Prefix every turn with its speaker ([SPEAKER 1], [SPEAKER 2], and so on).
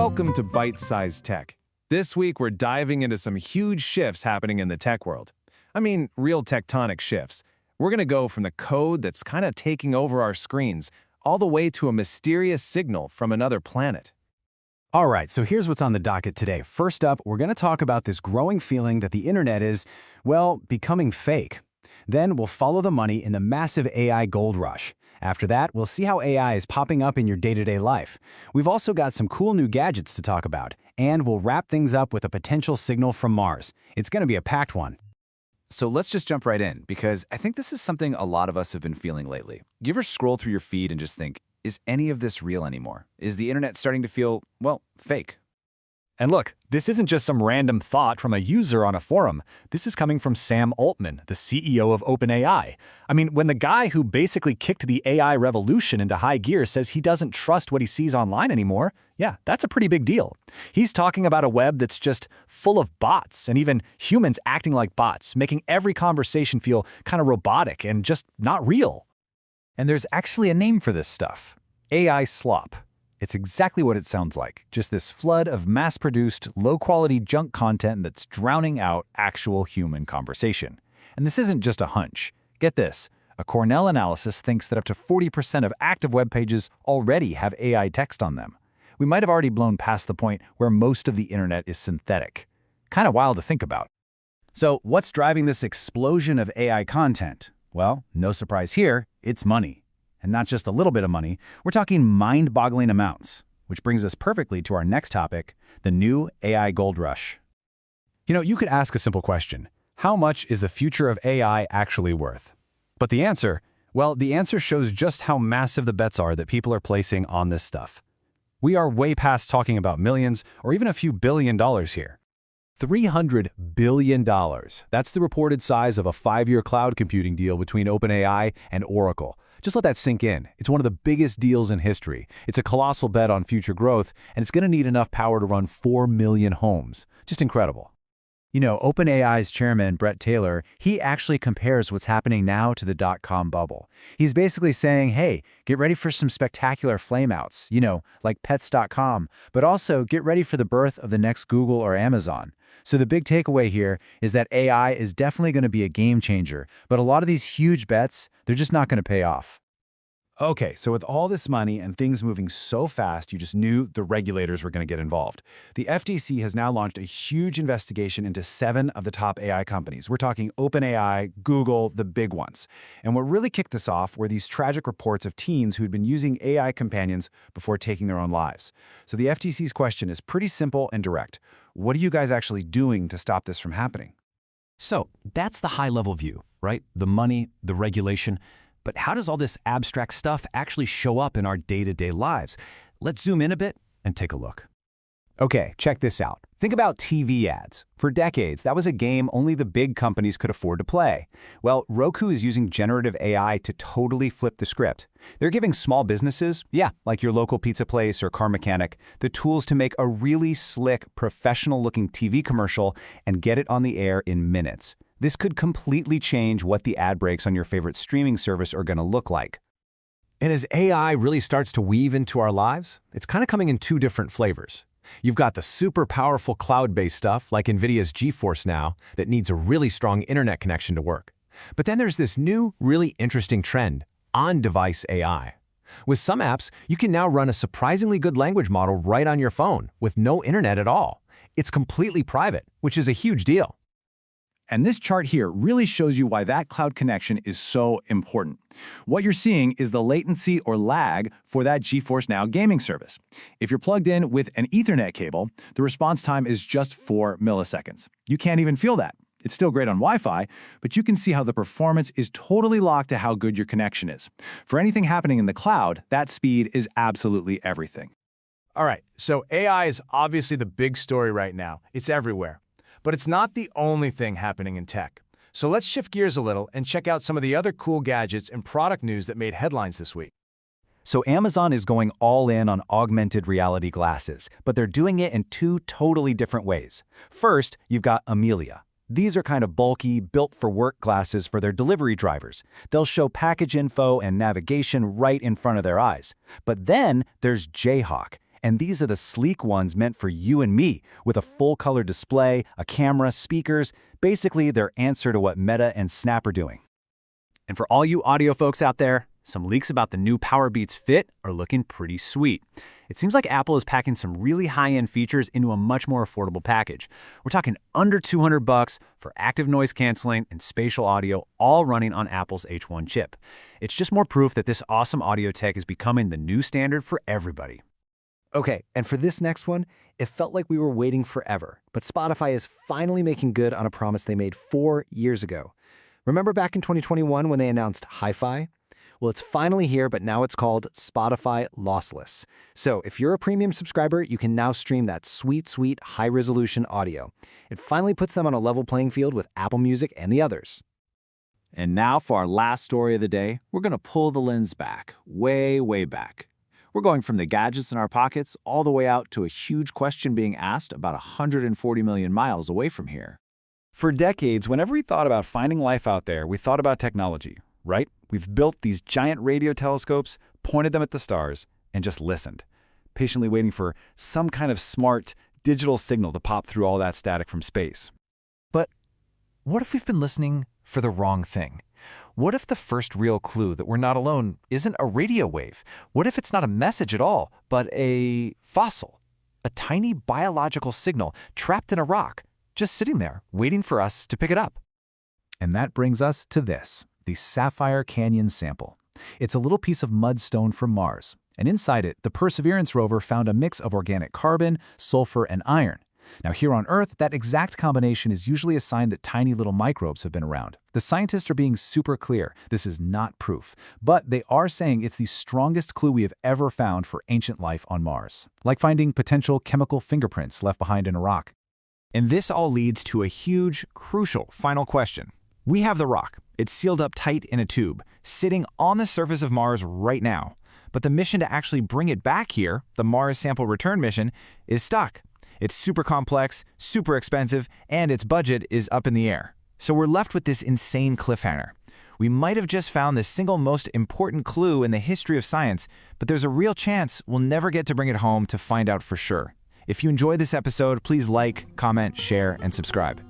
[SPEAKER 1] Welcome to Byte-Sized Tech. This week, we're diving into some huge shifts happening in the tech world. I mean, real tectonic shifts. We're going to go from the code that's kind of taking over our screens all the way to a mysterious signal from another planet.
[SPEAKER 2] All right, so here's what's on the docket today. First up, we're going to talk about this growing feeling that the internet is, well, becoming fake. Then we'll follow the money in the massive AI gold rush. After that, we'll see how AI is popping up in your day-to-day life. We've also got some cool new gadgets to talk about, and we'll wrap things up with a potential signal from Mars. It's going to be a packed one.
[SPEAKER 3] So let's just jump right in, because I think this is something a lot of us have been feeling lately. You ever scroll through your feed and just think, is any of this real anymore? Is the internet starting to feel, well, fake?
[SPEAKER 4] And look, this isn't just some random thought from a user on a forum. This is coming from Sam Altman, the CEO of OpenAI. I mean, when the guy who basically kicked the AI revolution into high gear says he doesn't trust what he sees online anymore, yeah, that's a pretty big deal. He's talking about a web that's just full of bots and even humans acting like bots, making every conversation feel kind of robotic and just not real.
[SPEAKER 5] And there's actually a name for this stuff: AI slop. It's exactly what it sounds like, just this flood of mass-produced, low-quality junk content that's drowning out actual human conversation. And this isn't just a hunch. Get this, a Cornell analysis thinks that up to 40% of active web pages already have AI text on them. We might have already blown past the point where most of the internet is synthetic. Kind of wild to think about.
[SPEAKER 2] So what's driving this explosion of AI content? Well, no surprise here, it's money. And not just a little bit of money, we're talking mind-boggling amounts, which brings us perfectly to our next topic, the new AI gold rush.
[SPEAKER 4] You know, you could ask a simple question: how much is the future of AI actually worth? But the answer shows just how massive the bets are that people are placing on this stuff. We are way past talking about millions or even a few $billion here.
[SPEAKER 1] $300 billion. That's the reported size of a 5-year cloud computing deal between OpenAI and Oracle. Just let that sink in. It's one of the biggest deals in history. It's a colossal bet on future growth, and it's going to need enough power to run 4 million homes. Just incredible.
[SPEAKER 5] You know, OpenAI's chairman, Bret Taylor, he actually compares what's happening now to the dot-com bubble. He's basically saying, hey, get ready for some spectacular flameouts, like pets.com, but also get ready for the birth of the next Google or Amazon. So the big takeaway here is that AI is definitely going to be a game changer, but a lot of these huge bets, they're just not going to pay off.
[SPEAKER 2] Okay, so with all this money and things moving so fast, you just knew the regulators were going to get involved. The FTC has now launched a huge investigation into 7 of the top AI companies. We're talking OpenAI, Google, the big ones. And what really kicked this off were these tragic reports of teens who'd been using AI companions before taking their own lives. So the FTC's question is pretty simple and direct. What are you guys actually doing to stop this from happening?
[SPEAKER 6] So that's the high-level view, right? The money, the regulation. But how does all this abstract stuff actually show up in our day-to-day lives? Let's zoom in a bit and take a look.
[SPEAKER 2] Okay, check this out. Think about TV ads. For decades, that was a game only the big companies could afford to play. Well, Roku is using generative AI to totally flip the script. They're giving small businesses, like your local pizza place or car mechanic, the tools to make a really slick, professional-looking TV commercial and get it on the air in minutes. This could completely change what the ad breaks on your favorite streaming service are going to look like.
[SPEAKER 1] And as AI really starts to weave into our lives, it's kind of coming in 2 different flavors. You've got the super powerful cloud-based stuff like NVIDIA's GeForce Now that needs a really strong internet connection to work. But then there's this new, really interesting trend, on-device AI. With some apps, you can now run a surprisingly good language model right on your phone with no internet at all. It's completely private, which is a huge deal.
[SPEAKER 7] And this chart here really shows you why that cloud connection is so important. What you're seeing is the latency or lag for that GeForce Now gaming service. If you're plugged in with an Ethernet cable, the response time is just 4 milliseconds. You can't even feel that. It's still great on Wi-Fi, but you can see how the performance is totally locked to how good your connection is. For anything happening in the cloud, that speed is absolutely everything.
[SPEAKER 1] All right, so AI is obviously the big story right now. It's everywhere. But it's not the only thing happening in tech. So let's shift gears a little and check out some of the other cool gadgets and product news that made headlines this week.
[SPEAKER 5] So Amazon is going all in on augmented reality glasses, but they're doing it in 2 totally different ways. First, you've got Amelia. These are kind of bulky, built-for-work glasses for their delivery drivers. They'll show package info and navigation right in front of their eyes. But then there's Jayhawk,
[SPEAKER 2] And these are the sleek ones meant for you and me, with a full-color display, a camera, speakers, basically their answer to what Meta and Snap are doing. And for all you audio folks out there, some leaks about the new Powerbeats Fit are looking pretty sweet. It seems like Apple is packing some really high-end features into a much more affordable package. We're talking under $200 for active noise canceling and spatial audio, all running on Apple's H1 chip. It's just more proof that this awesome audio tech is becoming the new standard for everybody. Okay, and for this next one, it felt like we were waiting forever, but Spotify is finally making good on a promise they made 4 years ago. Remember back in 2021 when they announced Hi-Fi? Well, it's finally here, but now it's called Spotify Lossless. So if you're a premium subscriber, you can now stream that sweet, sweet high-resolution audio. It finally puts them on a level playing field with Apple Music and the others.
[SPEAKER 3] And now for our last story of the day, we're going to pull the lens back, way, way back. We're going from the gadgets in our pockets all the way out to a huge question being asked about 140 million miles away from here.
[SPEAKER 4] For decades, whenever we thought about finding life out there, we thought about technology, right? We've built these giant radio telescopes, pointed them at the stars, and just listened, patiently waiting for some kind of smart digital signal to pop through all that static from space.
[SPEAKER 5] But what if we've been listening for the wrong thing? What if the first real clue that we're not alone isn't a radio wave? What if it's not a message at all, but a fossil? A tiny biological signal trapped in a rock, just sitting there, waiting for us to pick it up.
[SPEAKER 2] And that brings us to this, the Sapphire Canyon sample. It's a little piece of mudstone from Mars, and inside it, the Perseverance rover found a mix of organic carbon, sulfur, and iron. Now here on Earth, that exact combination is usually a sign that tiny little microbes have been around. The scientists are being super clear. This is not proof, but they are saying it's the strongest clue we have ever found for ancient life on Mars, like finding potential chemical fingerprints left behind in a rock.
[SPEAKER 1] And this all leads to a huge, crucial final question. We have the rock. It's sealed up tight in a tube, sitting on the surface of Mars right now. But the mission to actually bring it back here, the Mars Sample Return mission, is stuck. It's super complex, super expensive, and its budget is up in the air. So we're left with this insane cliffhanger. We might have just found the single most important clue in the history of science, but there's a real chance we'll never get to bring it home to find out for sure. If you enjoyed this episode, please like, comment, share, and subscribe.